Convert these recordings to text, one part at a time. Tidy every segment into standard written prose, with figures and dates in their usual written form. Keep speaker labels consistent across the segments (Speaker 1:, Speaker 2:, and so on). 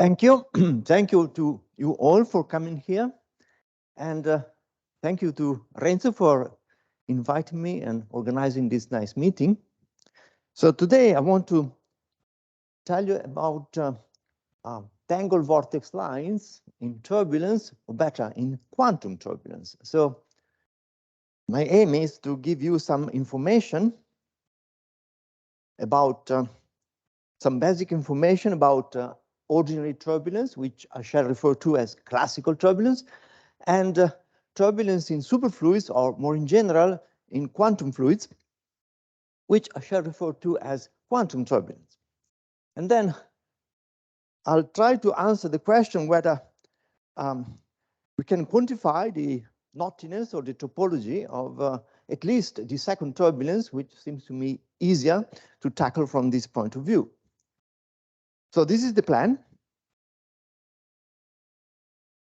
Speaker 1: Thank you. Thank you to you all for coming here. And thank you to Renzo for inviting me and organizing this nice meeting. So today I want to tell you about tangled vortex lines in turbulence, or better, in quantum turbulence. So my aim is to give you some information about some basic information about ordinary turbulence, which I shall refer to as classical turbulence, and turbulence in superfluids, or more in general, in quantum fluids, which I shall refer to as quantum turbulence. And then I'll try to answer the question whether we can quantify the knottiness or the topology of at least the second turbulence, which seems to me easier to tackle from this point of view. So this is the plan.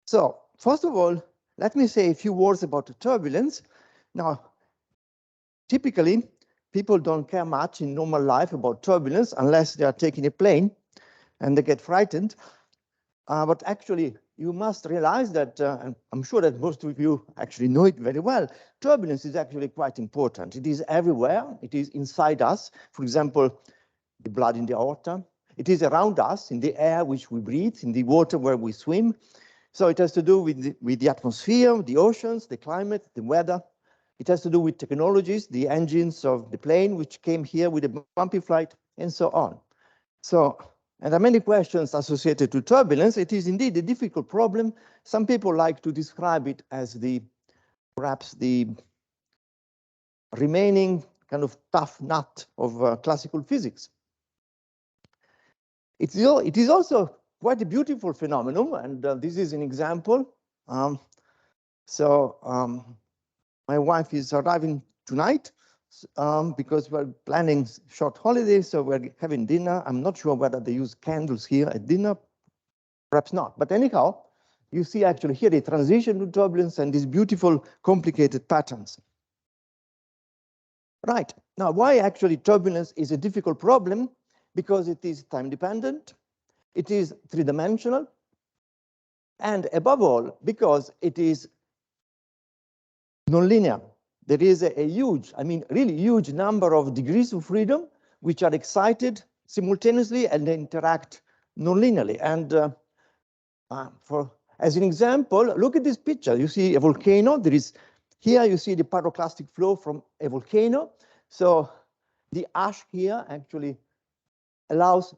Speaker 1: So first of all, let me say a few words about the turbulence. Now, typically, people don't care much in normal life about turbulence unless they are taking a plane and they get frightened. But actually, you must realize that, and I'm sure that most of you actually know it very well, turbulence is actually quite important. It is everywhere. It is inside us. For example, the blood in the aorta. It is around us, in the air which we breathe, in the water where we swim. So it has to do with the atmosphere, the oceans, the climate, the weather. It has to do with technologies, the engines of the plane, which came here with a bumpy flight, and so on. So, and there are many questions associated to turbulence. It is indeed a difficult problem. Some people like to describe it as perhaps the remaining kind of tough nut of classical physics. It is also quite a beautiful phenomenon, and this is an example. My wife is arriving tonight because we're planning short holidays, so we're having dinner. I'm not sure whether they use candles here at dinner, perhaps not. But anyhow, you see actually here the transition to turbulence and these beautiful, complicated patterns. Right, now why actually turbulence is a difficult problem? Because it is time-dependent, it is three-dimensional, and above all, because it is nonlinear. There is a huge, I mean, really huge number of degrees of freedom which are excited simultaneously and they interact nonlinearly. And as an example, look at this picture. You see a volcano. Here you see the pyroclastic flow from a volcano. So the ash here actually allows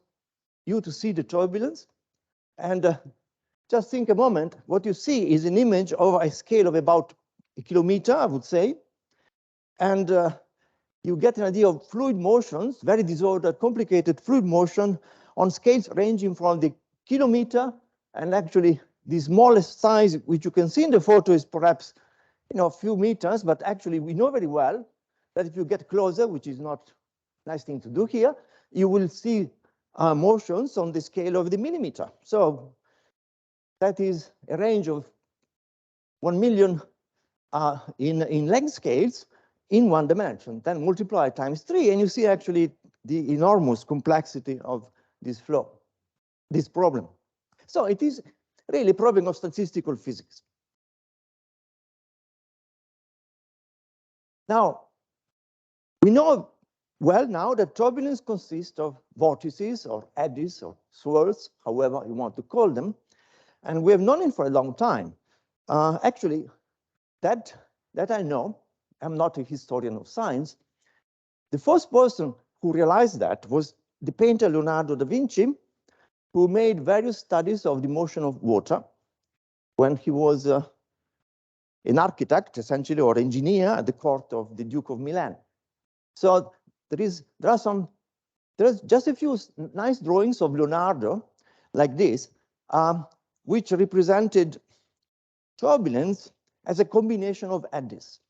Speaker 1: you to see the turbulence. And just think a moment, what you see is an image over a scale of about a kilometer, I would say. And you get an idea of fluid motions, very disordered, complicated fluid motion on scales ranging from the kilometer, and actually the smallest size, which you can see in the photo, is perhaps a few meters, but actually we know very well that if you get closer, which is not a nice thing to do here, you will see motions on the scale of the millimeter. So that is a range of 1 million in length scales in one dimension. Then multiply times 3, and you see actually the enormous complexity of this flow, this problem. So it is really a problem of statistical physics. Now, we know well now that turbulence consists of vortices or eddies or swirls, however you want to call them, and we have known it for a long time. Actually, that I know, I'm not a historian of science. The first person who realized that was the painter Leonardo da Vinci, who made various studies of the motion of water when he was an architect, essentially, or engineer at the court of the Duke of Milan. So there's just a few nice drawings of Leonardo like this, which represented turbulence as a combination of eddies.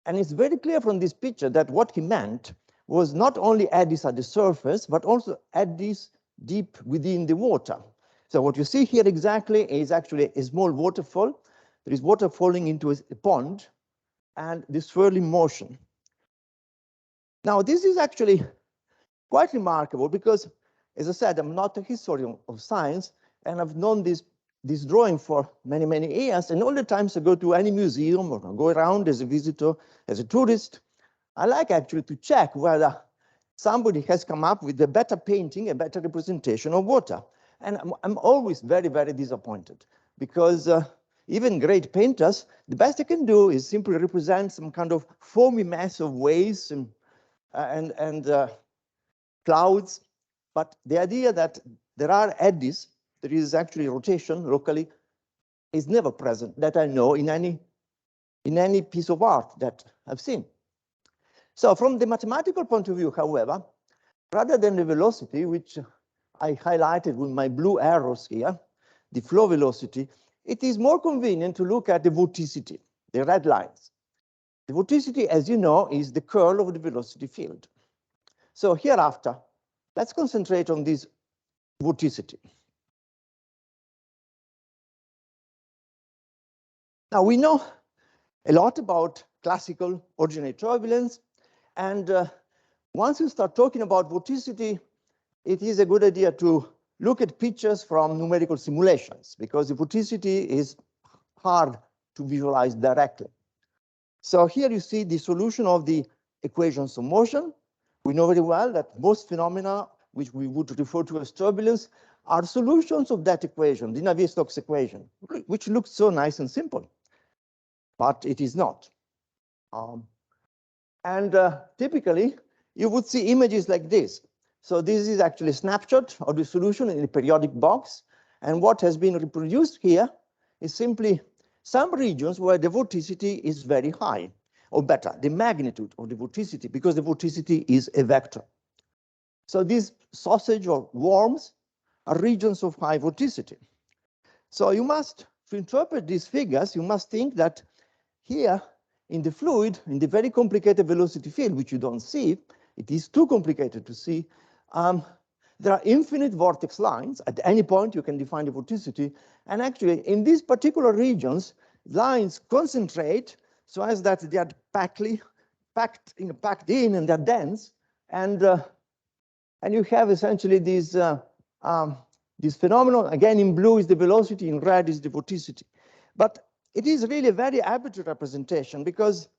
Speaker 1: And it's very clear from this picture that what he meant was not only eddies at the surface, but also eddies deep within the water. So what you see here exactly is actually a small waterfall. There is water falling into a pond and this swirling motion. Now, this is actually quite remarkable because, as I said, I'm not a historian of science, and I've known this drawing for many, many years. And all the times I go to any museum or I go around as a visitor, as a tourist, I like actually to check whether somebody has come up with a better painting, a better representation of water. And I'm always very, very disappointed because even great painters, the best they can do is simply represent some kind of foamy mass of waves and clouds. But the idea that there are eddies, there is actually rotation locally, is never present that I know in any piece of art that I've seen. So from the mathematical point of view, however, rather than the velocity, which I highlighted with my blue arrows here, the flow velocity, it is more convenient to look at the vorticity, the red lines. The vorticity, as you know, is the curl of the velocity field. So hereafter, let's concentrate on this vorticity. Now we know a lot about classical ordinary turbulence, and once you start talking about vorticity, it is a good idea to look at pictures from numerical simulations because the vorticity is hard to visualize directly. So here you see the solution of the equations of motion. We know very well that most phenomena, which we would refer to as turbulence, are solutions of that equation, the Navier-Stokes equation, which looks so nice and simple, but it is not. Typically, you would see images like this. So this is actually a snapshot of the solution in a periodic box. And what has been reproduced here is simply some regions where the vorticity is very high, or better, the magnitude of the vorticity, because the vorticity is a vector. So these sausage or worms are regions of high vorticity. So you must, to interpret these figures, you must think that here in the fluid, in the very complicated velocity field, which you don't see, it is too complicated to see, there are infinite vortex lines. At any point, you can define the vorticity. And actually, in these particular regions, lines concentrate so as that they are packed in and they're dense. And you have essentially this phenomenon. Again, in blue is the velocity, in red is the vorticity. But it is really a very arbitrary representation because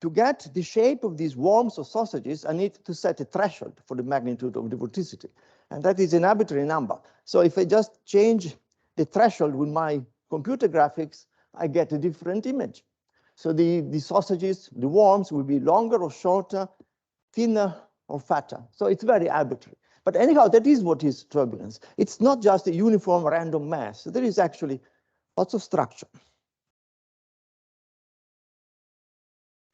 Speaker 1: to get the shape of these worms or sausages, I need to set a threshold for the magnitude of the vorticity. And that is an arbitrary number. So if I just change the threshold with my computer graphics, I get a different image. So the sausages, the worms will be longer or shorter, thinner or fatter. So it's very arbitrary. But anyhow, that is what is turbulence. It's not just a uniform random mass. There is actually lots of structure.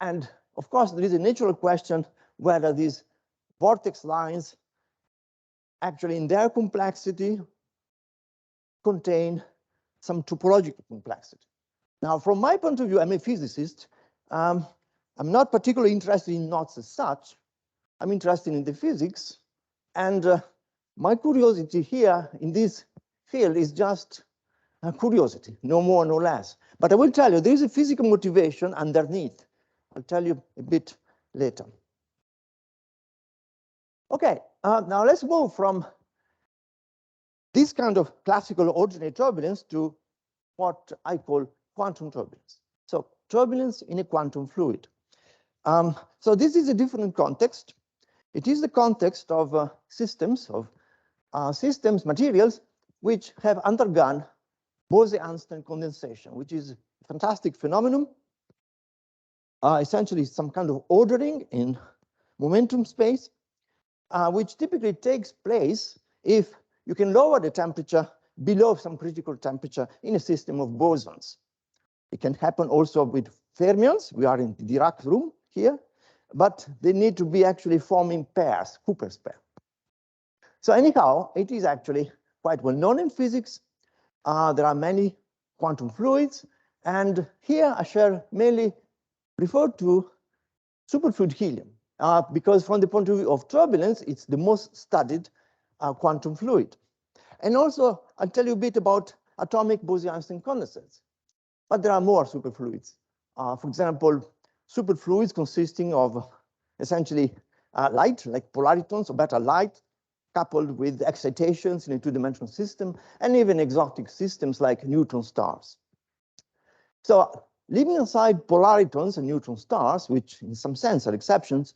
Speaker 1: And of course, there is a natural question whether these vortex lines actually in their complexity contain some topological complexity. Now, from my point of view, I'm a physicist. I'm not particularly interested in knots as such. I'm interested in the physics. And my curiosity here in this field is just a curiosity, no more, no less. But I will tell you, there is a physical motivation underneath. I'll tell you a bit later. Okay, now let's move from this kind of classical ordinary turbulence to what I call quantum turbulence. So turbulence in a quantum fluid. So this is a different context. It is the context of systems, materials, which have undergone Bose-Einstein condensation, which is a fantastic phenomenon. Essentially some kind of ordering in momentum space, which typically takes place if you can lower the temperature below some critical temperature in a system of bosons. It can happen also with fermions. We are in the Dirac room here, but they need to be actually forming pairs, Cooper's pair. So anyhow, it is actually quite well known in physics. There are many quantum fluids, and here I shall mainly refer to superfluid helium, because from the point of view of turbulence, it's the most studied quantum fluid. And also, I'll tell you a bit about atomic Bose-Einstein condensates. But there are more superfluids. For example, superfluids consisting of essentially light, like polaritons or better light, coupled with excitations in a two-dimensional system, and even exotic systems like neutron stars. So leaving aside polaritons and neutron stars, which in some sense are exceptions,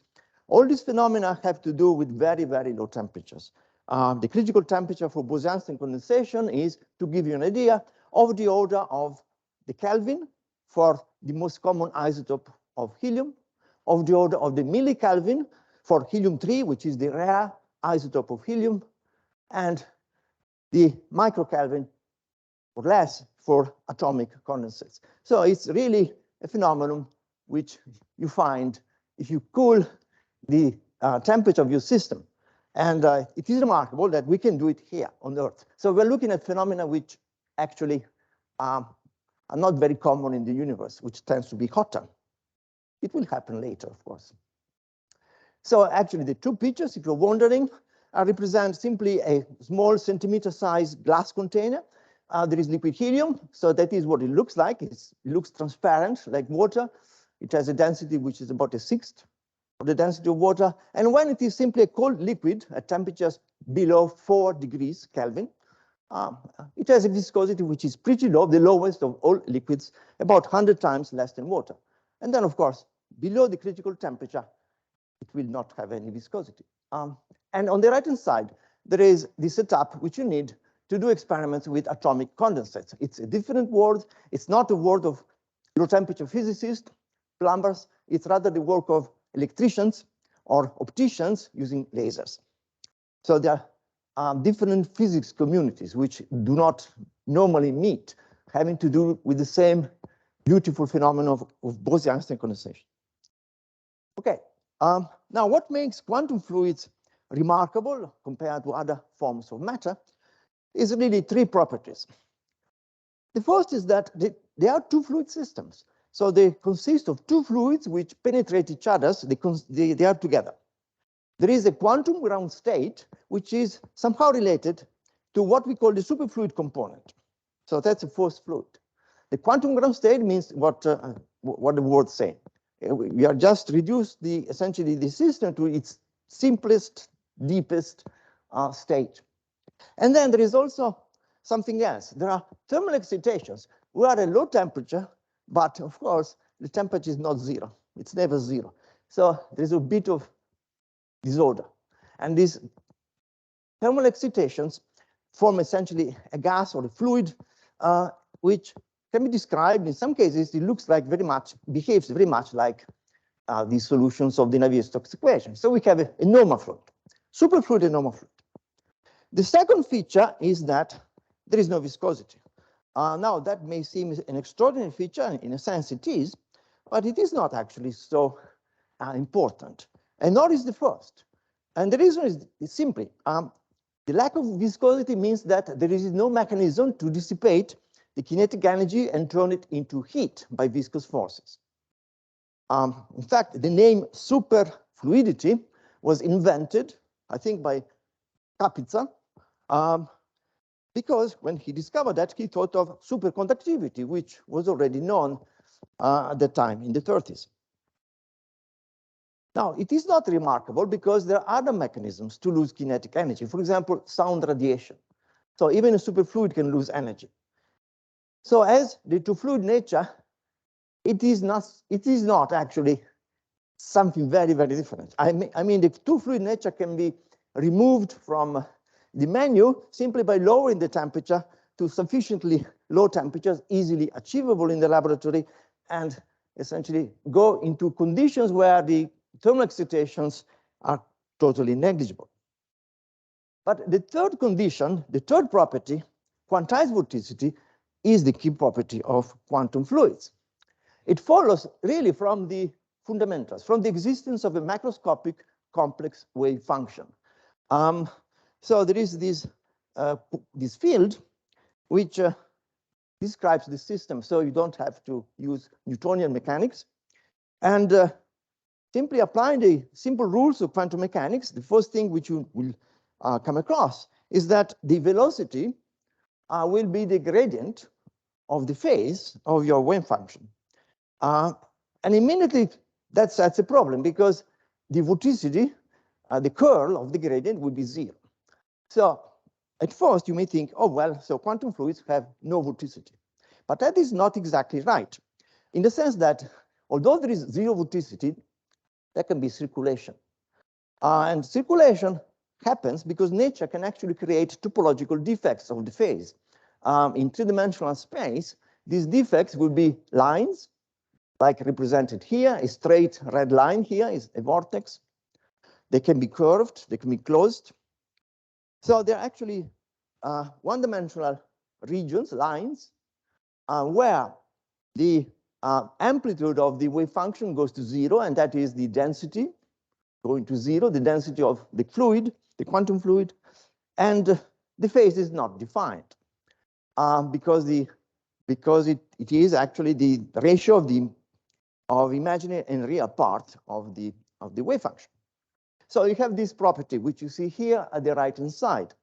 Speaker 1: all these phenomena have to do with very, very low temperatures. The critical temperature for Bose-Einstein condensation is, to give you an idea, of the order of the Kelvin for the most common isotope of helium, of the order of the millikelvin for helium-3, which is the rare isotope of helium, and the microkelvin or less for atomic condensates. So it's really a phenomenon which you find if you cool the temperature of your system. And it is remarkable that we can do it here on Earth. So we're looking at phenomena which actually are not very common in the universe, which tends to be hotter. It will happen later, of course. So actually, the two pictures, if you're wondering, represent simply a small centimeter-sized glass container. There is liquid helium, so that is what it looks like. It looks transparent, like water. It has a density which is about a sixth of the density of water. And when it is simply a cold liquid at temperatures below 4 degrees Kelvin, it has a viscosity which is pretty low, the lowest of all liquids, about 100 times less than water. And then, of course, below the critical temperature, it will not have any viscosity. And on the right-hand side, there is the setup which you need to do experiments with atomic condensates. It's a different world. It's not a world of low-temperature physicists, plumbers. It's rather the work of electricians or opticians using lasers. So there are different physics communities which do not normally meet, having to do with the same beautiful phenomenon of Bose-Einstein condensation. Okay, now what makes quantum fluids remarkable compared to other forms of matter is really three properties. The first is that they are two fluid systems. So they consist of two fluids which penetrate each other, so they are together. There is a quantum ground state which is somehow related to what we call the superfluid component. So that's the first fluid. The quantum ground state means what the words say. We are just reduced essentially the system to its simplest, deepest state. And then there is also something else. There are thermal excitations. We are at low temperature, but of course, the temperature is not zero. It's never zero. So there's a bit of disorder. And these thermal excitations form essentially a gas or a fluid, which can be described, in some cases, it looks like behaves very much like the solutions of the Navier-Stokes equation. So we have a normal fluid, superfluid and normal fluid. The second feature is that there is no viscosity. Now, that may seem an extraordinary feature, in a sense it is, but it is not actually so important, and nor is the first. And the reason is simply, the lack of viscosity means that there is no mechanism to dissipate the kinetic energy and turn it into heat by viscous forces. In fact, the name superfluidity was invented, I think, by Kapitsa, because when he discovered that, he thought of superconductivity, which was already known at the time in the 30s. Now, it is not remarkable because there are other mechanisms to lose kinetic energy. For example, sound radiation. So even a superfluid can lose energy. So as the two-fluid nature, it is not actually something very, very different. I mean, the two-fluid nature can be removed from the menu simply by lowering the temperature to sufficiently low temperatures, easily achievable in the laboratory, and essentially go into conditions where the thermal excitations are totally negligible. But the third condition, the third property, quantized vorticity, is the key property of quantum fluids. It follows really from the fundamentals, from the existence of a macroscopic complex wave function. So there is this field which describes the system, so you don't have to use Newtonian mechanics. And simply applying the simple rules of quantum mechanics, the first thing which you will come across is that the velocity will be the gradient of the phase of your wave function. And immediately that's a problem because the vorticity, the curl of the gradient will be zero. So at first you may think, oh, well, so quantum fluids have no vorticity. But that is not exactly right, in the sense that although there is zero vorticity, there can be circulation. And circulation happens because nature can actually create topological defects of the phase. In three-dimensional space, these defects will be lines, like represented here. A straight red line here is a vortex. They can be curved, they can be closed. So they're actually one-dimensional regions, lines, where the amplitude of the wave function goes to zero, and that is the density going to zero, the density of the fluid, the quantum fluid, and the phase is not defined because it is actually the ratio of imaginary and real part of the wave function. So you have this property, which you see here at the right-hand side.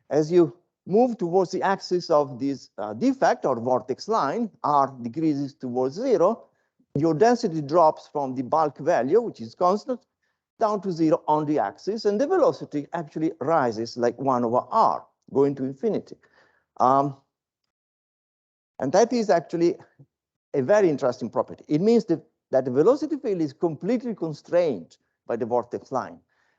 Speaker 1: As you move towards the axis of this defect or vortex line, r decreases towards zero, your density drops from the bulk value, which is constant, down to zero on the axis, and the velocity actually rises like 1 over r, going to infinity. And that is actually a very interesting property. It means that the velocity field is completely constrained by the vortex line.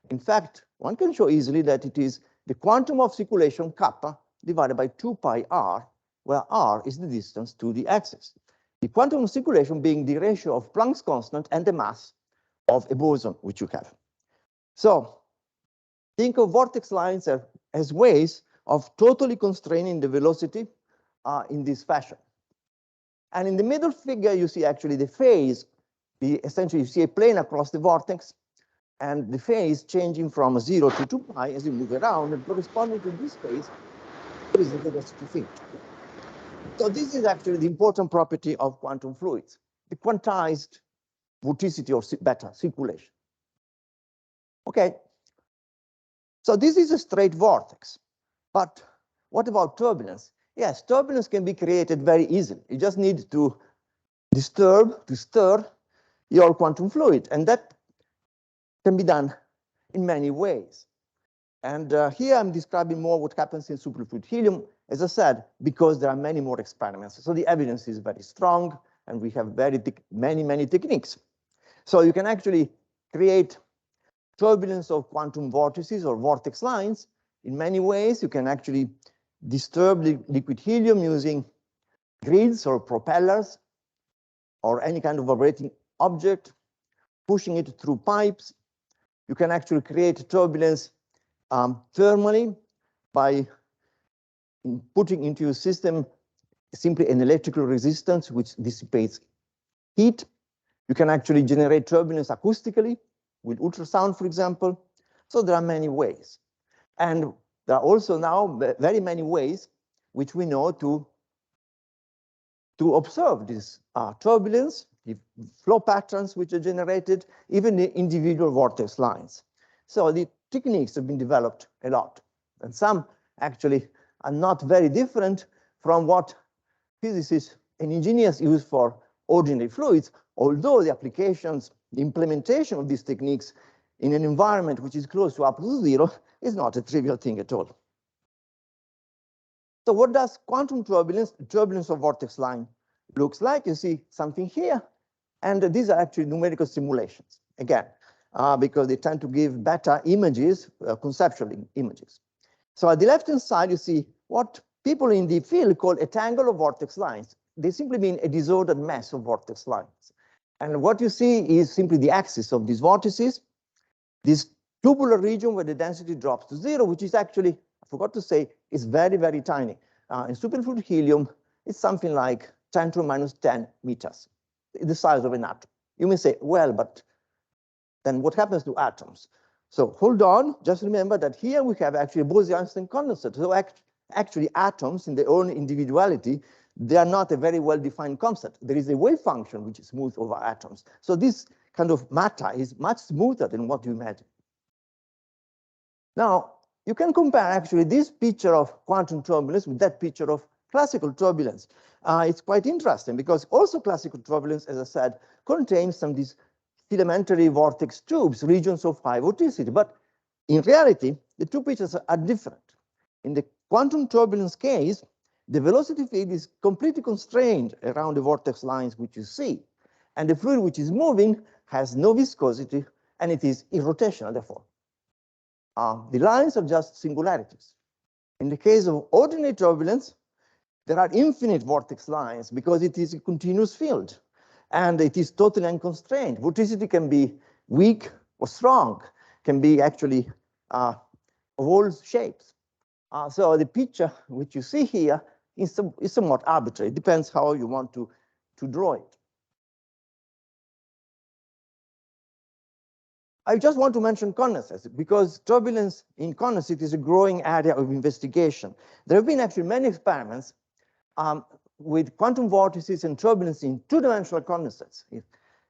Speaker 1: In fact, one can show easily that it is the quantum of circulation kappa divided by 2 pi r, where r is the distance to the axis. The quantum of circulation being the ratio of Planck's constant and the mass of a boson, which you have. So think of vortex lines as ways of totally constraining the velocity in this fashion. And in the middle figure, you see actually the phase. Essentially, you see a plane across the vortex, and the phase changing from 0 to 2 pi as you move around, and corresponding to this phase is the velocity field. So this is actually the important property of quantum fluids, the quantized vorticity or beta circulation. Okay, so this is a straight vortex, but what about turbulence? Yes, turbulence can be created very easily. You just need to stir your quantum fluid, and that can be done in many ways. And here I'm describing more what happens in superfluid helium, as I said, because there are many more experiments. So the evidence is very strong, and we have many techniques. So you can actually create turbulence of quantum vortices or vortex lines in many ways. You can actually disturb the liquid helium using grids or propellers or any kind of vibrating object, pushing it through pipes. You can actually create turbulence thermally by putting into your system simply an electrical resistance which dissipates heat. You can actually generate turbulence acoustically with ultrasound, for example. So there are many ways. And there are also now very many ways which we know to observe this turbulence, the flow patterns which are generated, even the individual vortex lines. So the techniques have been developed a lot, and some actually are not very different from what physicists and engineers use for ordinary fluids, although the applications, the implementation of these techniques in an environment which is close to absolute zero is not a trivial thing at all. So what does quantum turbulence, turbulence of vortex line, looks like? You see something here, and these are actually numerical simulations, again, because they tend to give better images, conceptual images. So at the left-hand side, you see what people in the field call a tangle of vortex lines. They simply mean a disordered mass of vortex lines. And what you see is simply the axis of these vortices, this tubular region where the density drops to zero, which is actually, I forgot to say, is very tiny. In superfluid helium, it's something like 10 to the minus 10 meters, the size of an atom. You may say, well, but then what happens to atoms? So hold on, just remember that here we have actually a Bose-Einstein condensate. So actually atoms in their own individuality, they are not a very well-defined concept. There is a wave function which is smooth over atoms. So this kind of matter is much smoother than what you imagine. Now, you can compare actually this picture of quantum turbulence with that picture of classical turbulence. It's quite interesting because also classical turbulence, as I said, contains some of these filamentary vortex tubes, regions of high vorticity. But in reality, the two pictures are different. In the quantum turbulence case, the velocity field is completely constrained around the vortex lines which you see, and the fluid which is moving has no viscosity, and it is irrotational, therefore. The lines are just singularities. In the case of ordinary turbulence, there are infinite vortex lines because it is a continuous field, and it is totally unconstrained. Vorticity can be weak or strong, can be actually of all shapes. So the picture which you see here is somewhat arbitrary. It depends how you want to draw it. I just want to mention condensates because turbulence in condensate is a growing area of investigation. There have been actually many experiments with quantum vortices and turbulence in two-dimensional condensates.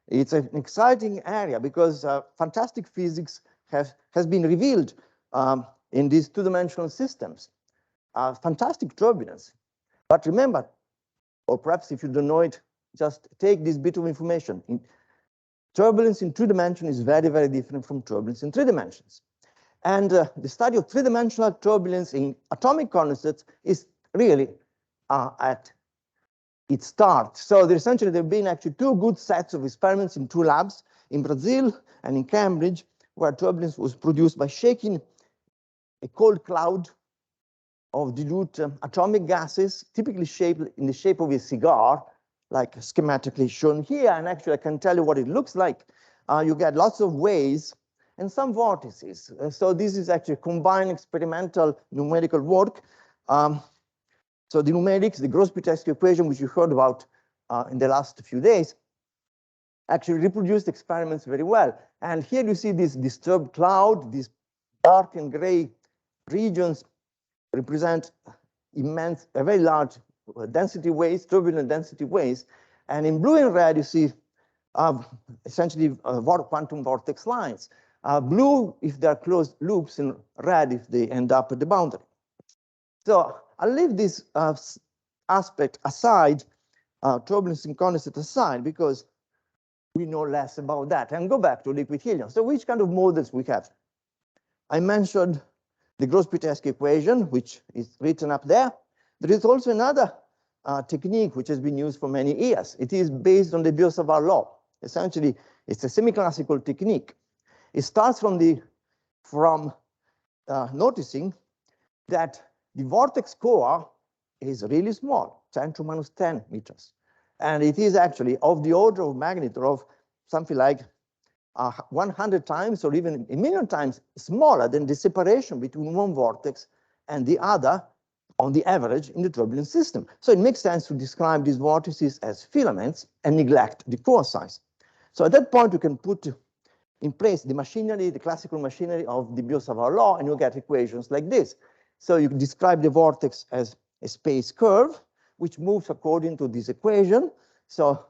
Speaker 1: It's an exciting area because fantastic physics has been revealed in these two-dimensional systems. Fantastic turbulence. But remember, or perhaps if you don't know it, just take this bit of information. Turbulence in two dimensions is very, very different from turbulence in three dimensions. And the study of three-dimensional turbulence in atomic condensates is really at its start. So essentially there have been actually two good sets of experiments in two labs, in Brazil and in Cambridge, where turbulence was produced by shaking a cold cloud of dilute atomic gases, typically shaped in the shape of a cigar, like schematically shown here. And actually, I can tell you what it looks like. You get lots of waves and some vortices. So this is actually combined experimental numerical work. So the numerics, the Gross-Pitescu equation, which you heard about in the last few days, actually reproduced experiments very well. And here you see this disturbed cloud, these dark and gray regions represent immense, very large density waves, turbulent density waves. And in blue and red, you see essentially quantum vortex lines. Blue if they're closed loops, and red if they end up at the boundary. So I'll leave this aspect aside, turbulence in condensate aside, because we know less about that, and go back to liquid helium. So which kind of models we have? I mentioned the Gross-Pitescu equation, which is written up there. There is also another technique which has been used for many years. It is based on the Biot-Savart law. Essentially, it's a semi-classical technique. It starts from noticing that the vortex core is really small, 10 to minus 10 meters. And it is actually of the order of magnitude of something like 100 times or even a million times smaller than the separation between one vortex and the other on the average in the turbulent system. So it makes sense to describe these vortices as filaments and neglect the core size. So at that point, you can put in place the machinery, the classical machinery of the Biot-Savart law, and you get equations like this. So you can describe the vortex as a space curve, which moves according to this equation. So,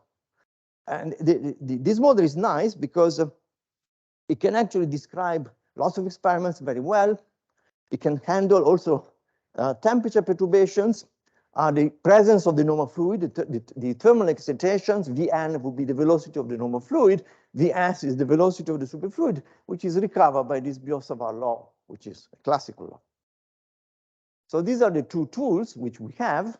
Speaker 1: and this model is nice because it can actually describe lots of experiments very well. It can handle also temperature perturbations, the presence of the normal fluid, the thermal excitations. Vn would be the velocity of the normal fluid. Vs is the velocity of the superfluid, which is recovered by this Biot-Savart law, which is a classical law. So these are the two tools which we have,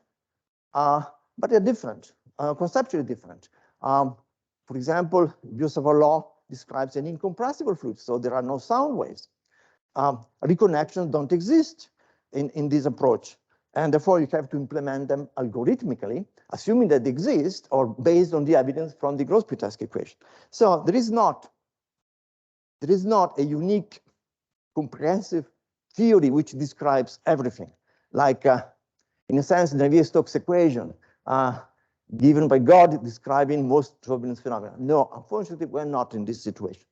Speaker 1: but they're different, conceptually different. For example, Biot-Savart law describes an incompressible fluid, so there are no sound waves. Reconnections don't exist in this approach, and therefore you have to implement them algorithmically, assuming that they exist or based on the evidence from the Gross-Pitescu equation. So there is not a unique, comprehensive theory which describes everything, like in a sense, the Navier-Stokes equation given by God describing most turbulence phenomena. No, unfortunately, we're not in this situation.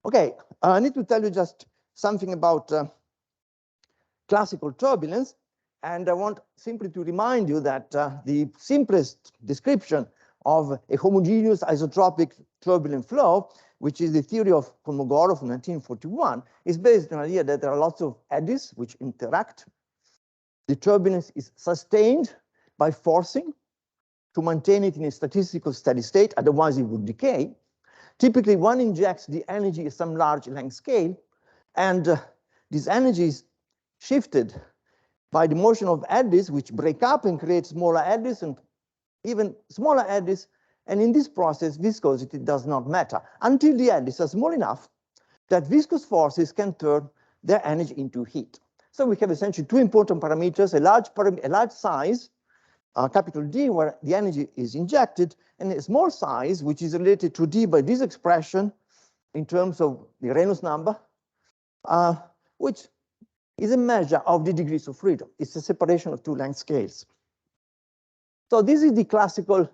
Speaker 1: Okay, I need to tell you just something about classical turbulence, and I want simply to remind you that the simplest description of a homogeneous isotropic turbulent flow, which is the theory of Kolmogorov from 1941, is based on the idea that there are lots of eddies which interact. The turbulence is sustained by forcing to maintain it in a statistical steady state, otherwise it would decay. Typically, one injects the energy at some large length scale, and this energy is shifted by the motion of eddies, which break up and create smaller eddies and even smaller eddies. And in this process, viscosity does not matter until the eddies are small enough that viscous forces can turn their energy into heat. So we have essentially two important parameters, a large size, capital D, where the energy is injected, and a small size, which is related to D by this expression in terms of the Reynolds number, which is a measure of the degrees of freedom. It's a separation of two length scales. So this is the classical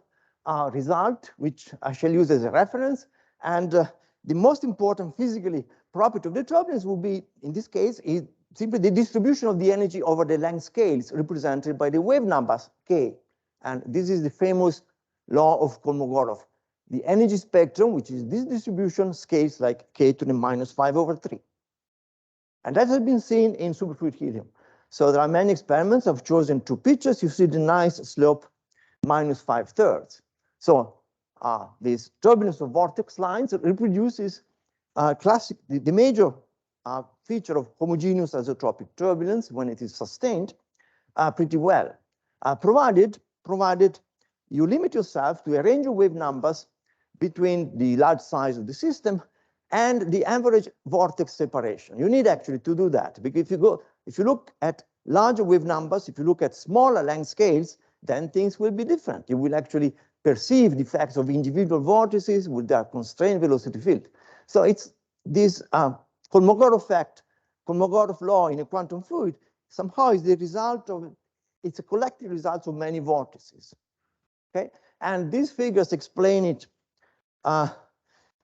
Speaker 1: result, which I shall use as a reference. And the most important physically property of the turbulence will be, in this case, is simply the distribution of the energy over the length scales represented by the wave numbers k. And this is the famous law of Kolmogorov. The energy spectrum, which is this distribution, scales like k to the minus 5/3. And that has been seen in superfluid helium. So there are many experiments. I've chosen two pictures. You see the nice slope minus 5/3. So this turbulence of vortex lines reproduces the major feature of homogeneous isotropic turbulence when it is sustained pretty well, provided you limit yourself to a range of wave numbers between the large size of the system and the average vortex separation. You need actually to do that, because if you look at larger wave numbers, if you look at smaller length scales, then things will be different. You will actually perceive the effects of individual vortices with their constrained velocity field. So it's this Kolmogorov effect, Kolmogorov law in a quantum fluid somehow is the result of, it's a collective result of many vortices. Okay, and these figures explain it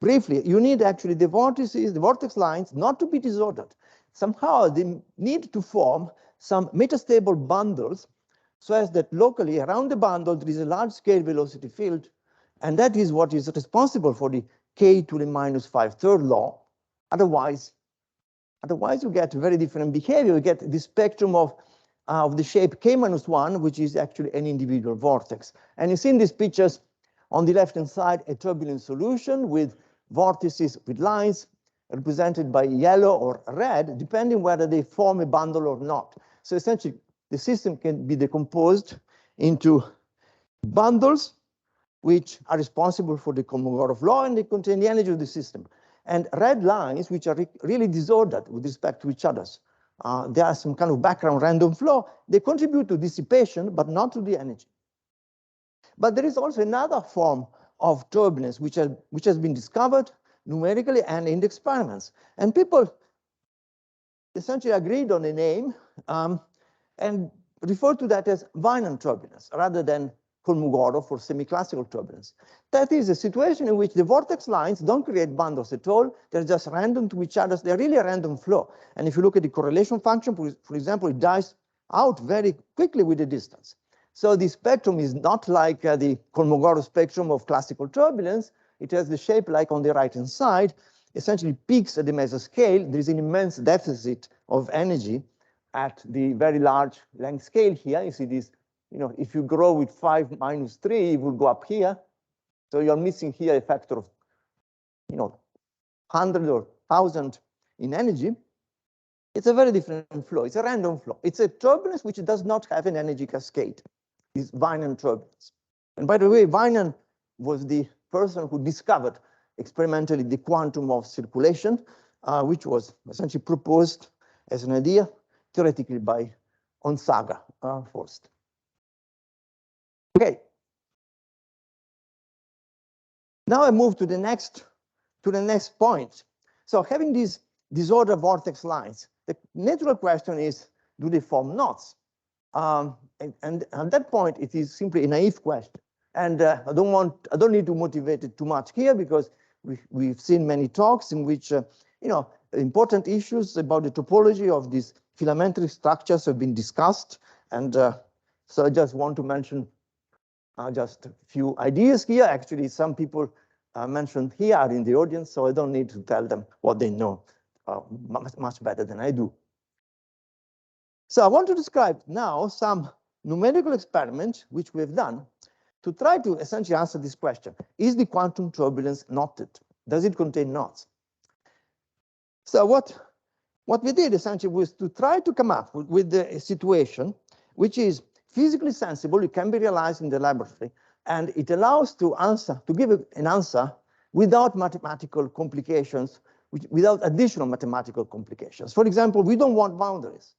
Speaker 1: briefly. You need actually the vortices, the vortex lines, not to be disordered. Somehow they need to form some metastable bundles so as that locally around the bundle there is a large scale velocity field, and that is what is responsible for the k to the minus 5/3 law. Otherwise you get very different behavior. You get the spectrum of the shape k minus 1, which is actually an individual vortex. And you see in these pictures on the left-hand side a turbulent solution with vortices with lines represented by yellow or red, depending whether they form a bundle or not. So essentially, the system can be decomposed into bundles which are responsible for the Kolmogorov law, and they contain the energy of the system. And red lines, which are really disordered with respect to each other. There are some kind of background random flow. They contribute to dissipation, but not to the energy. But there is also another form of turbulence which has been discovered numerically and in the experiments. And people essentially agreed on a name and refer to that as Wiener turbulence rather than Kolmogorov or semi-classical turbulence. That is a situation in which the vortex lines don't create bundles at all. They're just random to each other. They're really a random flow. And if you look at the correlation function, for example, it dies out very quickly with the distance. So the spectrum is not like the Kolmogorov spectrum of classical turbulence. It has the shape like on the right-hand side, essentially peaks at the mesoscale. There is an immense deficit of energy at the very large length scale here. You see this, if you grow with 5 minus 3, it will go up here. So you're missing here a factor of, 100 or 1,000 in energy. It's a very different flow. It's a random flow. It's a turbulence which does not have an energy cascade. It's Wiener turbulence. And by the way, Wiener was the person who discovered experimentally the quantum of circulation, which was essentially proposed as an idea theoretically by Onsaga first. Okay. Now I move to the next point. So having these disordered vortex lines, the natural question is, do they form knots? And at that point, it is simply a naive question. And I don't need to motivate it too much here, because we've seen many talks in which important issues about the topology of these filamentary structures have been discussed. And so I just want to mention just a few ideas here. Actually, some people mentioned here are in the audience, so I don't need to tell them what they know much better than I do. So I want to describe now some numerical experiments which we've done to try to essentially answer this question. Is the quantum turbulence knotted? Does it contain knots? So what What we did essentially was to try to come up with a situation which is physically sensible, it can be realized in the laboratory, and it allows to give an answer without mathematical complications, without additional mathematical complications. For example, we don't want boundaries,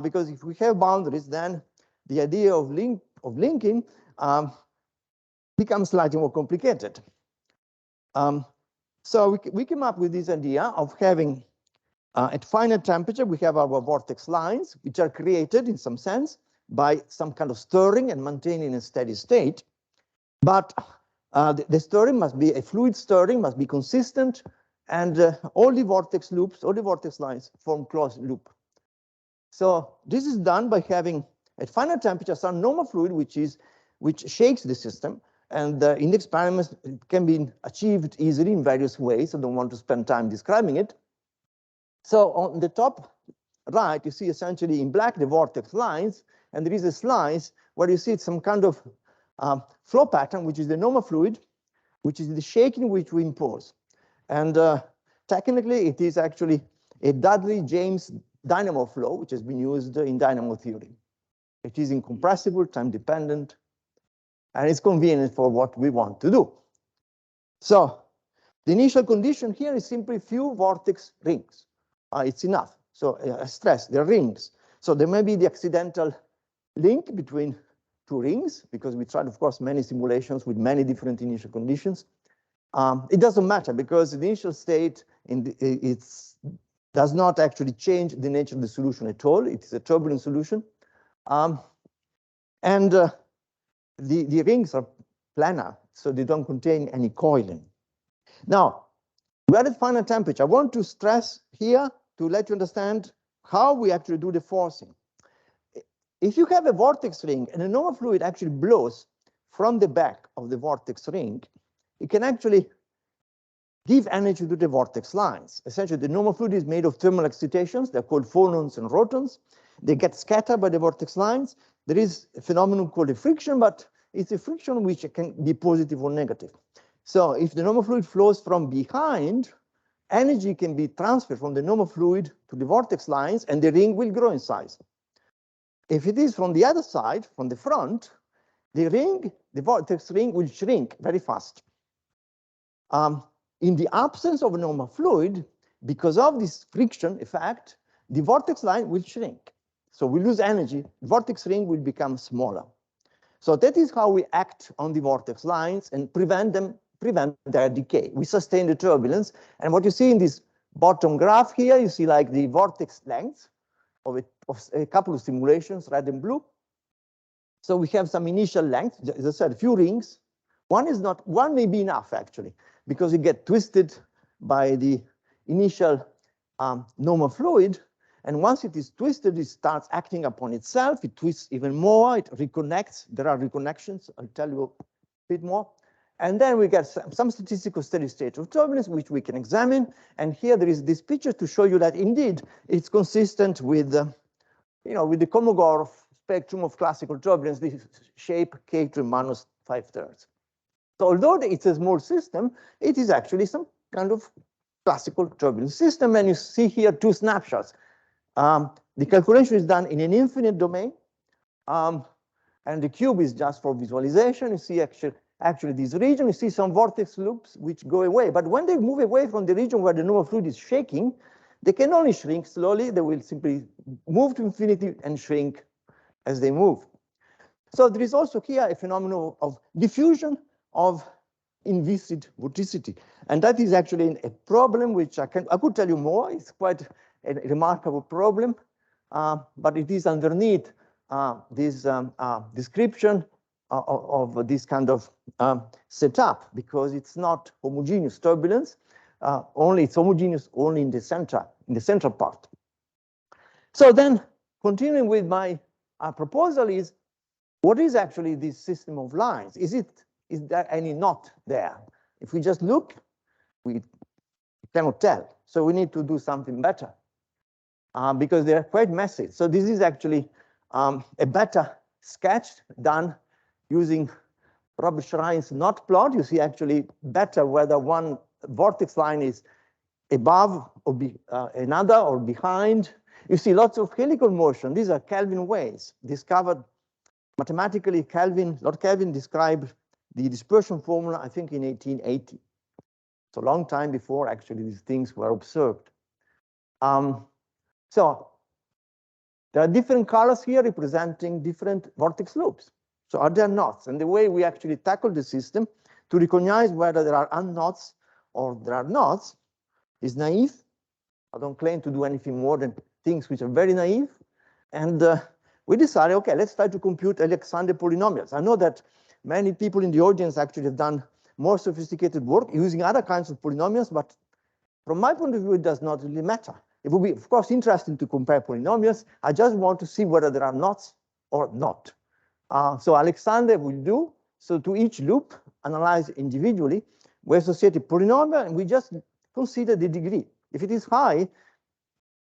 Speaker 1: because if we have boundaries, then the idea of linking becomes slightly more complicated. So we came up with this idea of having, at finite temperature, we have our vortex lines, which are created in some sense by some kind of stirring and maintaining a steady state. But the stirring must be a fluid stirring, must be consistent, and all the vortex loops, all the vortex lines form closed loop. So this is done by having, at finite temperature, some normal fluid which shakes the system. And in the experiments, it can be achieved easily in various ways. I don't want to spend time describing it. So on the top right, you see essentially in black the vortex lines, and there is a slice where you see some kind of flow pattern, which is the normal fluid, which is the shaking which we impose. And technically, it is actually a Dudley-James dynamo flow, which has been used in dynamo theory. It is incompressible, time-dependent, and it's convenient for what we want to do. So the initial condition here is simply few vortex rings. It's enough. So I stress, they're rings. So there may be the accidental link between two rings, because we tried, of course, many simulations with many different initial conditions. It doesn't matter, because the initial state does not actually change the nature of the solution at all. It is a turbulent solution. The rings are planar, so they don't contain any coiling. Now, we are at finite temperature. I want to stress here to let you understand how we actually do the forcing. If you have a vortex ring and a normal fluid actually blows from the back of the vortex ring, it can actually give energy to the vortex lines. Essentially, the normal fluid is made of thermal excitations. They're called phonons and protons. They get scattered by the vortex lines. There is a phenomenon called a friction, but it's a friction which can be positive or negative. So if the normal fluid flows from behind, energy can be transferred from the normal fluid to the vortex lines, and the ring will grow in size. If it is from the other side, from the front, the vortex ring will shrink very fast. In the absence of a normal fluid, because of this friction effect, the vortex line will shrink. So we lose energy, the vortex ring will become smaller. So that is how we act on the vortex lines and prevent their decay. We sustain the turbulence. And what you see in this bottom graph here, you see like the vortex length of a couple of simulations, red and blue. So we have some initial length, as I said, a few rings. One may be enough actually, because you get twisted by the initial normal fluid. And once it is twisted, it starts acting upon itself. It twists even more. It reconnects. There are reconnections. I'll tell you a bit more. And then we get some statistical steady state of turbulence, which we can examine. And here there is this picture to show you that indeed it's consistent with, with the Kolmogorov spectrum of classical turbulence, this shape K to minus 5/3. So although it's a small system, it is actually some kind of classical turbulence system. And you see here two snapshots. The calculation is done in an infinite domain, and the cube is just for visualization. You see actually this region, you see some vortex loops which go away. But when they move away from the region where the normal fluid is shaking, they can only shrink slowly. They will simply move to infinity and shrink as they move. So there is also here a phenomenon of diffusion of inviscid vorticity. And that is actually a problem which I could tell you more. It's quite a remarkable problem, but it is underneath this description of this kind of setup, because it's not homogeneous turbulence. It's homogeneous only in the central part. So then, continuing with my proposal is, what is actually this system of lines? Is there any knot there? If we just look, we cannot tell. So we need to do something better, because they're quite messy. So this is actually a better sketch done using Robert Schreiner's knot plot. You see actually better whether one vortex line is above or another or behind. You see lots of helical motion. These are Kelvin waves discovered mathematically. Lord Kelvin described the dispersion formula, I think, in 1880. So a long time before actually these things were observed. So there are different colors here representing different vortex loops. So are there knots? And the way we actually tackle the system to recognize whether there are unknots or there are knots is naive. I don't claim to do anything more than things which are very naive. And we decided, okay, let's try to compute Alexander polynomials. I know that many people in the audience actually have done more sophisticated work using other kinds of polynomials, but from my point of view, it does not really matter. It would be, of course, interesting to compare polynomials. I just want to see whether there are knots or not. So Alexander will do. So to each loop, analyze individually, we associate a polynomial, and we just consider the degree. If it is high,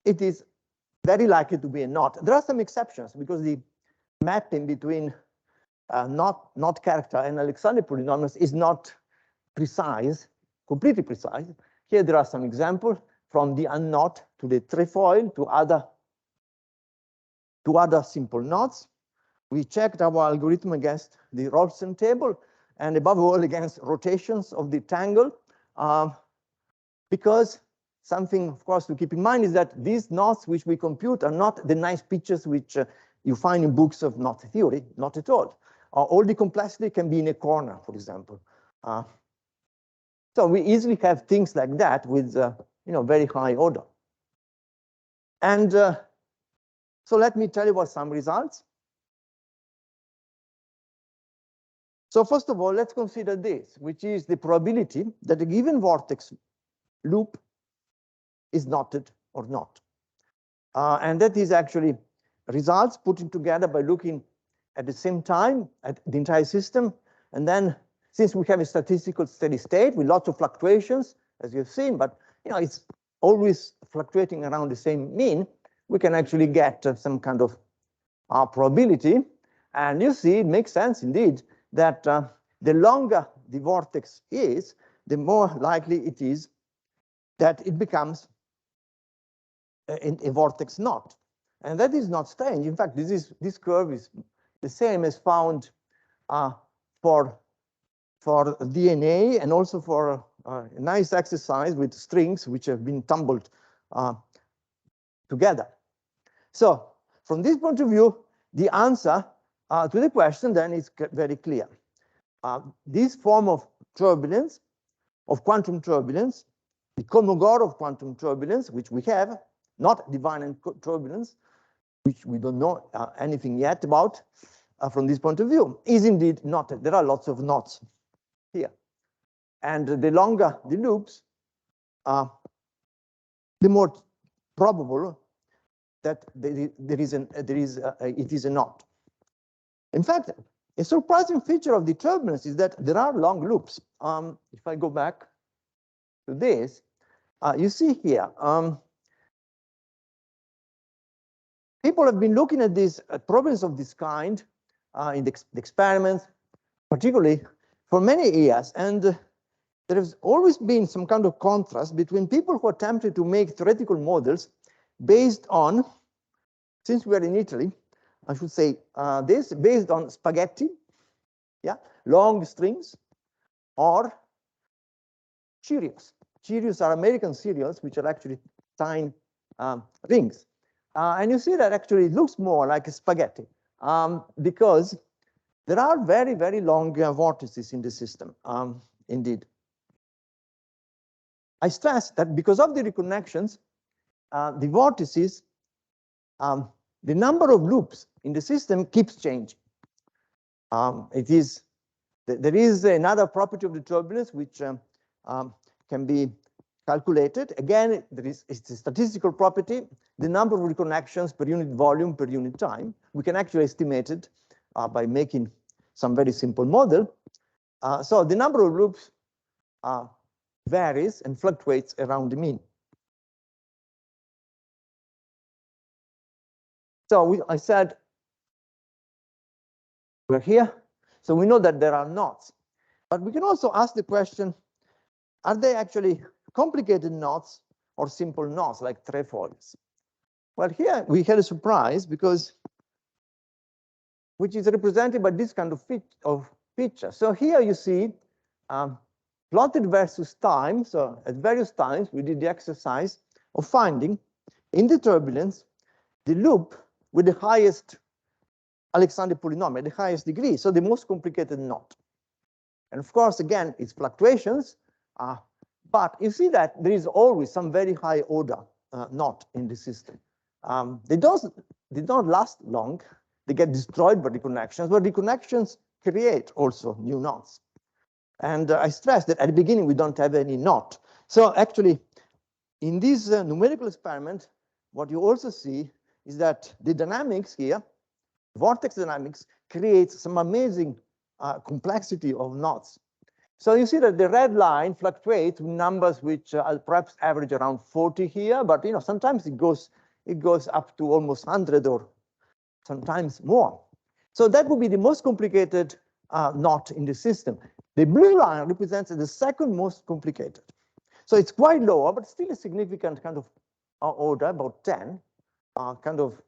Speaker 1: it is very likely to be a knot. There are some exceptions, because the mapping between knot character and Alexander polynomials is not precise, completely precise. Here there are some examples from the unknot to the trefoil to other simple knots. We checked our algorithm against the Rolfsen table, and above all against rotations of the tangle, because something, of course, to keep in mind is that these knots which we compute are not the nice pictures which you find in books of knot theory, not at all. All the complexity can be in a corner, for example. So we easily have things like that with very high order. And so let me tell you about some results. So first of all, let's consider this, which is the probability that a given vortex loop is knotted or not. And that is actually results put together by looking at the same time at the entire system. And then, since we have a statistical steady state with lots of fluctuations, as you've seen, but it's always fluctuating around the same mean, we can actually get some kind of probability. And you see, it makes sense indeed that the longer the vortex is, the more likely it is that it becomes a vortex knot. And that is not strange. In fact, this curve is the same as found for DNA, and also for a nice exercise with strings which have been tumbled together. So from this point of view, the answer to the question then is very clear. This form of turbulence, of quantum turbulence, the Kolmogorov of quantum turbulence, which we have, not divine turbulence, which we don't know anything yet about from this point of view, is indeed knotted. There are lots of knots here. And the longer the loops, the more probable that it is a knot. In fact, a surprising feature of the turbulence is that there are long loops. If I go back to this, you see here, people have been looking at these problems of this kind in the experiments, particularly for many years. And there has always been some kind of contrast between people who attempted to make theoretical models based on, since we are in Italy, I should say this, based on spaghetti, yeah, long strings, or Cheerios. Cheerios are American cereals, which are actually tiny rings. And you see that actually it looks more like a spaghetti because there are very, very long vortices in the system, indeed. I stress that because of the reconnections, the vortices, the number of loops in the system keeps changing. There is another property of the turbulence which can be calculated. Again, it's a statistical property. The number of reconnections per unit volume per unit time, we can actually estimate it by making some very simple model. So the number of loops varies and fluctuates around the mean. So I said we're here. So we know that there are knots. But we can also ask the question, are they actually complicated knots or simple knots like trefoils. Well, here we had a surprise because, which is represented by this kind of picture. So here you see plotted versus time. So at various times, we did the exercise of finding in the turbulence the loop with the highest Alexander polynomial, the highest degree, so the most complicated knot. And of course, again, it's fluctuations, but you see that there is always some very high order knot in the system. They don't last long. They get destroyed by reconnections, but reconnections create also new knots. And I stress that at the beginning, we don't have any knot. So actually, in this numerical experiment, what you also see is that the dynamics here, vortex dynamics, creates some amazing complexity of knots. So you see that the red line fluctuates with numbers which perhaps average around 40 here, but sometimes it goes up to almost 100 or sometimes more. So that would be the most complicated knot in the system. The blue line represents the second most complicated. So it's quite lower, but still a significant kind of order, about 10, kind of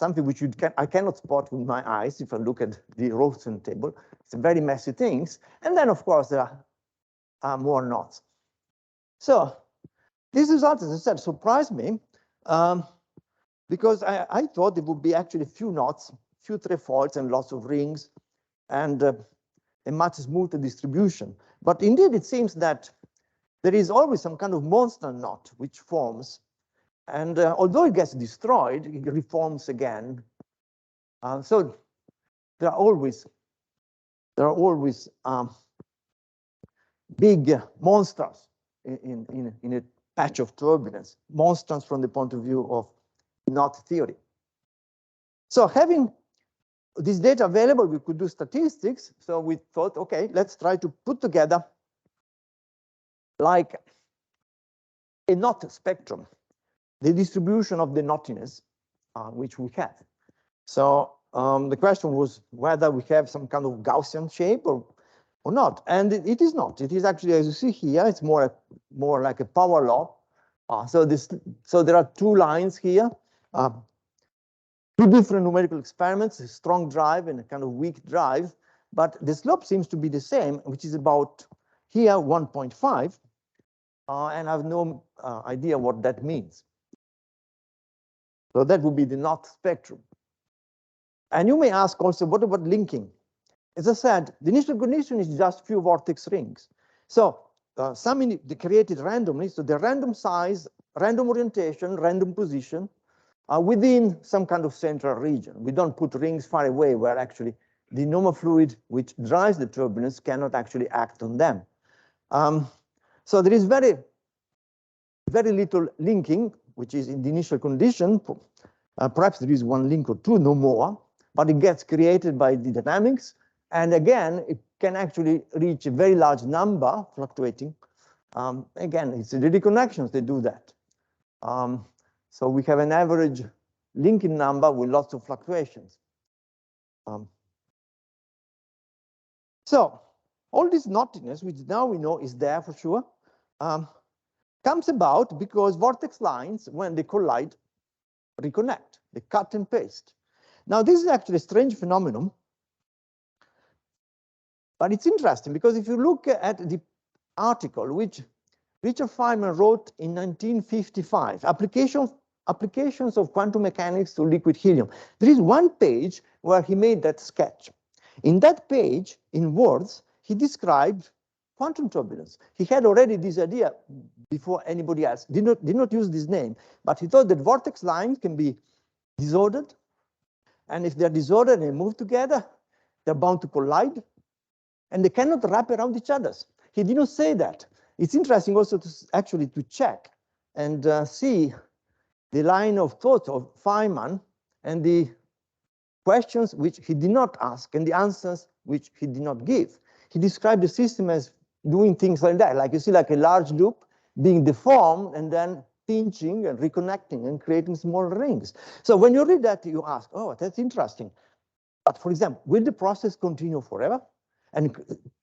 Speaker 1: something which I cannot spot with my eyes if I look at the Rosen table. It's very messy things. And then, of course, there are more knots. So these results, as I said, surprised me because I thought there would be actually few knots, few trefoils, and lots of rings, and a much smoother distribution. But indeed, it seems that there is always some kind of monster knot which forms. And although it gets destroyed, it reforms again. So there are always big monsters in a patch of turbulence, monsters from the point of view of knot theory. So having this data available, we could do statistics. So we thought, okay, let's try to put together like a knot spectrum, the distribution of the knottiness which we have. So the question was whether we have some kind of Gaussian shape or not. And it is not. It is actually, as you see here, it's more like a power law. So there are two lines here, two different numerical experiments, a strong drive and a kind of weak drive. But the slope seems to be the same, which is about here 1.5. And I have no idea what that means. So that would be the knot spectrum. And you may ask also, what about linking? As I said, the initial condition is just few vortex rings. So some created randomly, so the random size, random orientation, random position within some kind of central region. We don't put rings far away where actually the normal fluid which drives the turbulence cannot actually act on them. So there is very little linking, which is in the initial condition. Perhaps there is one link or two, no more, but it gets created by the dynamics. And again, it can actually reach a very large number, fluctuating. Again, it's the reconnections that do that. So we have an average linking number with lots of fluctuations. So all this knottiness, which now we know is there for sure, comes about because vortex lines, when they collide, reconnect, they cut and paste. Now, this is actually a strange phenomenon, but it's interesting because if you look at the article which Richard Feynman wrote in 1955, applications of quantum mechanics to liquid helium, there is one page where he made that sketch. In that page, in words, he described quantum turbulence. He had already this idea before anybody else, did not use this name, but he thought that vortex lines can be disordered, and if they're disordered and move together, they're bound to collide, and they cannot wrap around each other. He did not say that. It's interesting also to check and see the line of thought of Feynman and the questions which he did not ask and the answers which he did not give. He described the system as doing things like that, like you see like a large loop being deformed and then pinching and reconnecting and creating smaller rings. So when you read that, you ask, oh, that's interesting. But for example, will the process continue forever and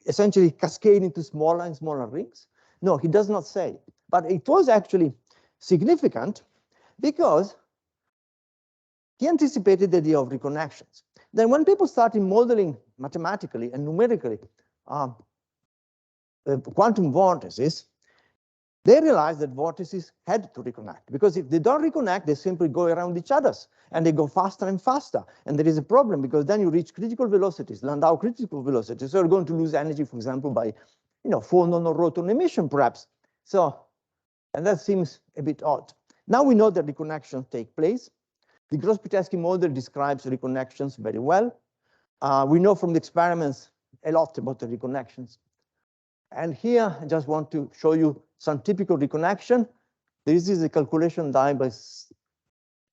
Speaker 1: essentially cascade into smaller and smaller rings? No, he does not say. But it was actually significant because he anticipated the idea of reconnections. Then when people started modeling mathematically and numerically quantum vortices, they realized that vortices had to reconnect, because if they don't reconnect, they simply go around each other's, and they go faster and faster. And there is a problem, because then you reach critical velocities, Landau critical velocities. So you're going to lose energy, for example, by phonon or roton emission, perhaps. So, and that seems a bit odd. Now we know that reconnections take place. The Gross-Pitesky model describes reconnections very well. We know from the experiments a lot about the reconnections. And here, I just want to show you some typical reconnection. This is a calculation done by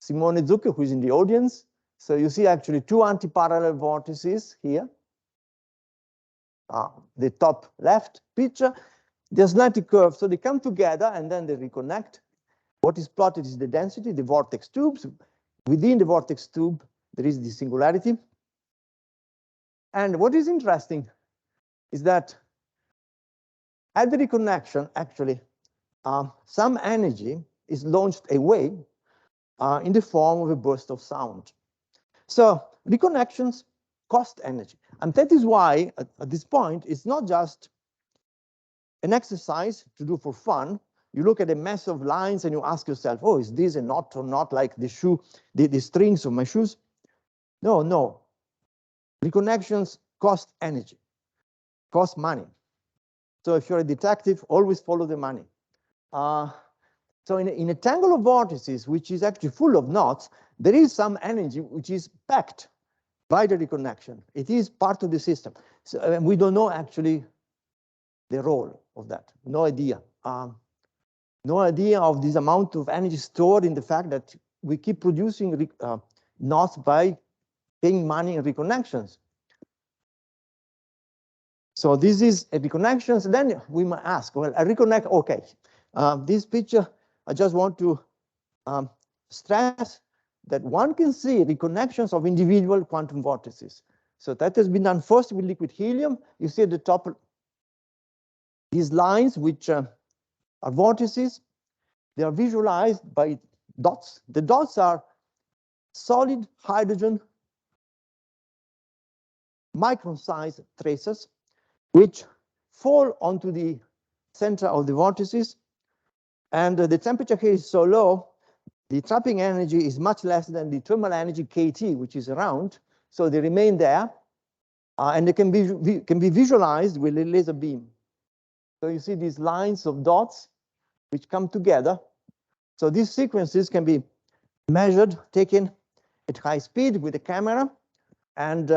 Speaker 1: Simone Zucchi, who is in the audience. So you see actually two anti-parallel vortices here. The top left picture, they're slightly curved, so they come together and then they reconnect. What is plotted is the density, the vortex tubes. Within the vortex tube, there is the singularity. And what is interesting is that at the reconnection, actually, some energy is launched away in the form of a burst of sound. So reconnections cost energy. And that is why, at this point, it's not just an exercise to do for fun. You look at a mess of lines and you ask yourself, oh, is this a knot or not, like the shoe, the strings of my shoes? No, no. Reconnections cost energy, cost money. So if you're a detective, always follow the money. So in a tangle of vortices, which is actually full of knots, there is some energy which is packed by the reconnection. It is part of the system. So we don't know actually the role of that. No idea. No idea of this amount of energy stored in the fact that we keep producing knots by paying money in reconnections. So this is a reconnections. Then we might ask, well, a reconnect, okay. This picture, I just want to stress that one can see reconnections of individual quantum vortices. So that has been done first with liquid helium. You see at the top these lines, which are vortices. They are visualized by dots. The dots are solid hydrogen micron-sized traces, which fall onto the center of the vortices. And the temperature here is so low, the trapping energy is much less than the thermal energy KT, which is around. So they remain there, and they can be visualized with a laser beam. So you see these lines of dots which come together. So these sequences can be measured, taken at high speed with a camera, and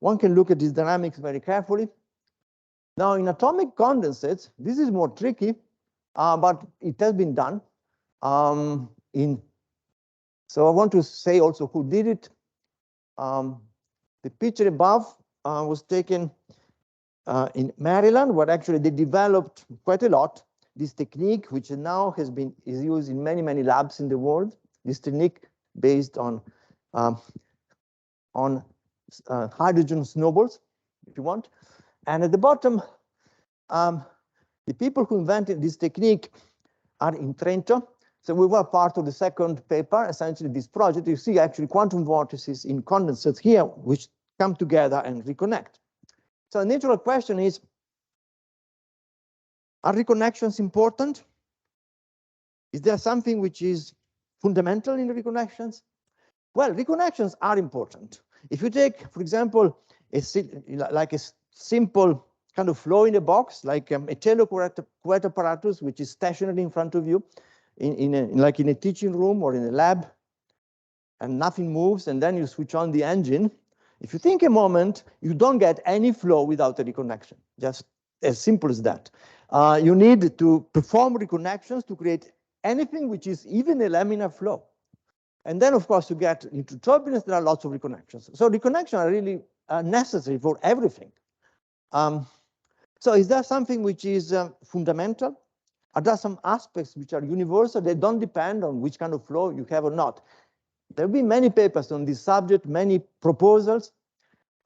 Speaker 1: one can look at these dynamics very carefully. Now, in atomic condensates, this is more tricky, but it has been done. So I want to say also who did it. The picture above was taken in Maryland, where actually they developed quite a lot this technique, which now is used in many labs in the world. This technique based on hydrogen snowballs, if you want. And at the bottom, the people who invented this technique are in Trento. So we were part of the second paper, essentially this project. You see actually quantum vortices in condensates here, which come together and reconnect. So a natural question is, are reconnections important? Is there something which is fundamental in reconnections? Well, reconnections are important. If you take, for example, like a simple kind of flow in a box, like a telecurrent apparatus, which is stationary in front of you, like in a teaching room or in a lab, and nothing moves, and then you switch on the engine. If you think a moment, you don't get any flow without a reconnection, just as simple as that. You need to perform reconnections to create anything which is even a laminar flow. And then, of course, you get into turbulence, there are lots of reconnections. So reconnections are really necessary for everything. So is there something which is fundamental? Are there some aspects which are universal? They don't depend on which kind of flow you have or not. There have been many papers on this subject, many proposals.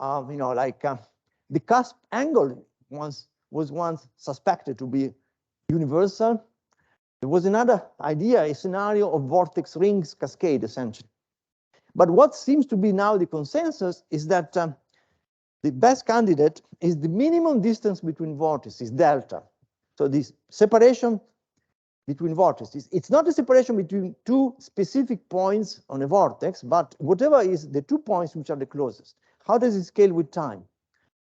Speaker 1: Like the cusp angle was once suspected to be universal. There was another idea, a scenario of vortex rings cascade, essentially. But what seems to be now the consensus is that the best candidate is the minimum distance between vortices, delta. So this separation between vortices, it's not a separation between two specific points on a vortex, but whatever is the 2 points which are the closest. How does it scale with time?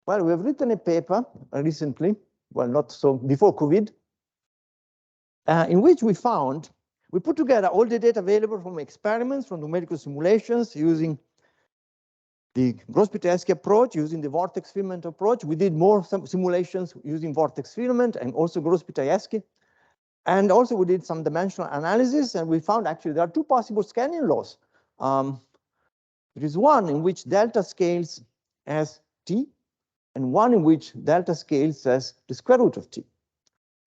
Speaker 1: Well, we have written a paper recently, well, not so before COVID, in which we put together all the data available from experiments, from numerical simulations using the Gross-Pitesky approach, using the vortex filament approach. We did more simulations using vortex filament and also Gross-Pitesky. And also we did some dimensional analysis, and we found actually there are two possible scaling laws. There is one in which delta scales as t, and one in which delta scales as the square root of t.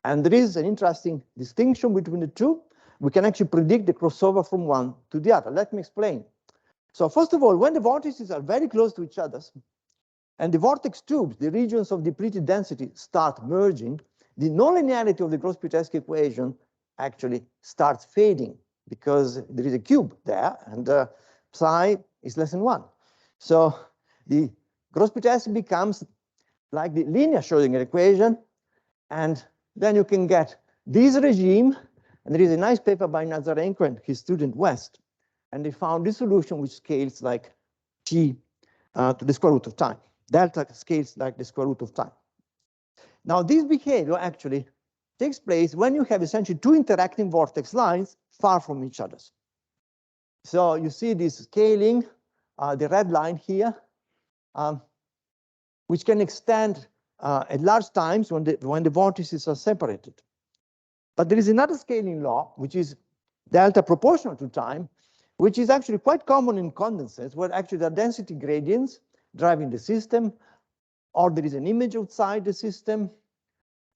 Speaker 1: And there is an interesting distinction between the two. We can actually predict the crossover from one to the other. Let me explain. So first of all, when the vortices are very close to each other, and the vortex tubes, the regions of depleted density, start merging, the nonlinearity of the Gross-Pitesky equation actually starts fading because there is a cube there, and psi is less than 1. So the Gross-Pitesky becomes like the linear Schrodinger equation, and then you can get this regime. And there is a nice paper by Nazarenko and his student West, and they found this solution which scales like t to the square root of time. Delta scales like the square root of time. Now, this behavior actually takes place when you have essentially two interacting vortex lines far from each other. So you see this scaling, the red line here, which can extend at large times when the vortices are separated. But there is another scaling law, which is delta proportional to time, which is actually quite common in condensates, where actually there are density gradients driving the system, or there is an image outside the system,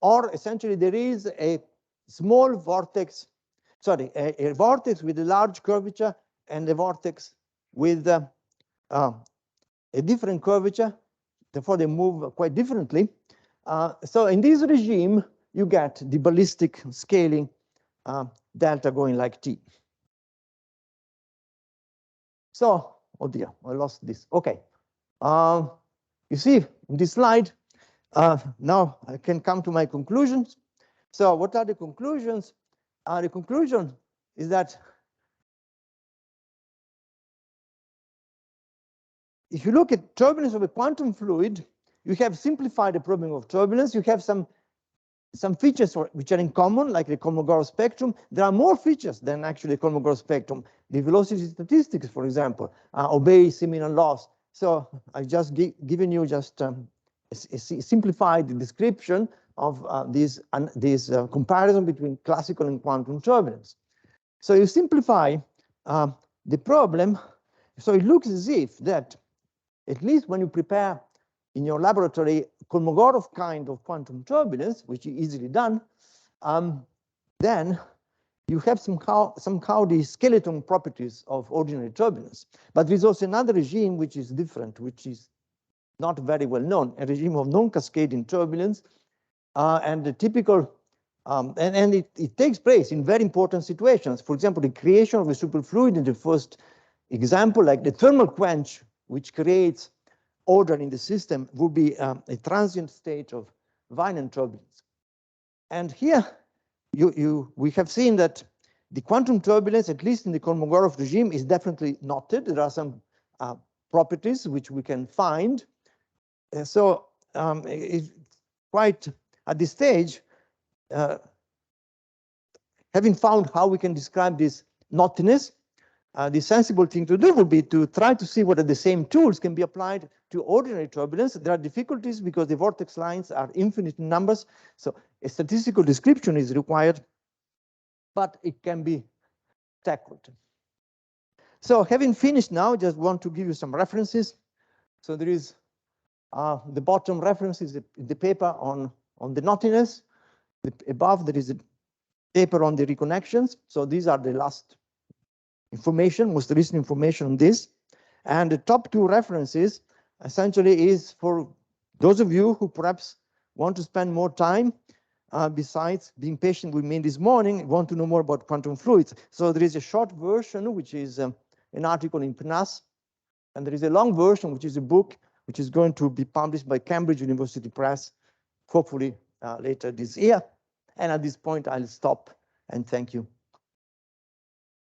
Speaker 1: or essentially there is a small vortex, sorry, a vortex with a large curvature and a vortex with a different curvature. Therefore, they move quite differently. So in this regime, you get the ballistic scaling delta going like t. So, oh dear, I lost this. Okay. You see, in this slide, now I can come to my conclusions. So what are the conclusions? The conclusion is that if you look at turbulence of a quantum fluid, you have simplified the problem of turbulence. You have some features which are in common, like the Kolmogorov spectrum. There are more features than actually the Kolmogorov spectrum. The velocity statistics, for example, obey similar laws. So I just given you just a simplified description of this comparison between classical and quantum turbulence. So you simplify the problem. So it looks as if that, at least when you prepare in your laboratory Kolmogorov kind of quantum turbulence, which is easily done, then you have somehow the skeleton properties of ordinary turbulence. But there's also another regime which is different, which is not very well known, a regime of non-cascading turbulence, and the typical, and it takes place in very important situations. For example, the creation of a superfluid in the first example, like the thermal quench, which creates order in the system, would be a transient state of Wien turbulence. And here we have seen that the quantum turbulence, at least in the Kolmogorov regime, is definitely knotted. There are some properties which we can find. So it's quite at this stage, having found how we can describe this knottiness, the sensible thing to do would be to try to see whether the same tools can be applied to ordinary turbulence. There are difficulties because the vortex lines are infinite in numbers, so a statistical description is required, but it can be tackled. So having finished now, just want to give you some references. So there is the bottom reference is the paper on the knottiness. Above there is a paper on the reconnections. So these are the last information, most recent information on this. And the top two references essentially is for those of you who perhaps want to spend more time. besides being patient with me this morning, want to know more about quantum fluids. So there is a short version, which is an article in PNAS, and there is a long version, which is a book, which is going to be published by Cambridge University Press, hopefully later this year. And at this point, I'll stop and thank you.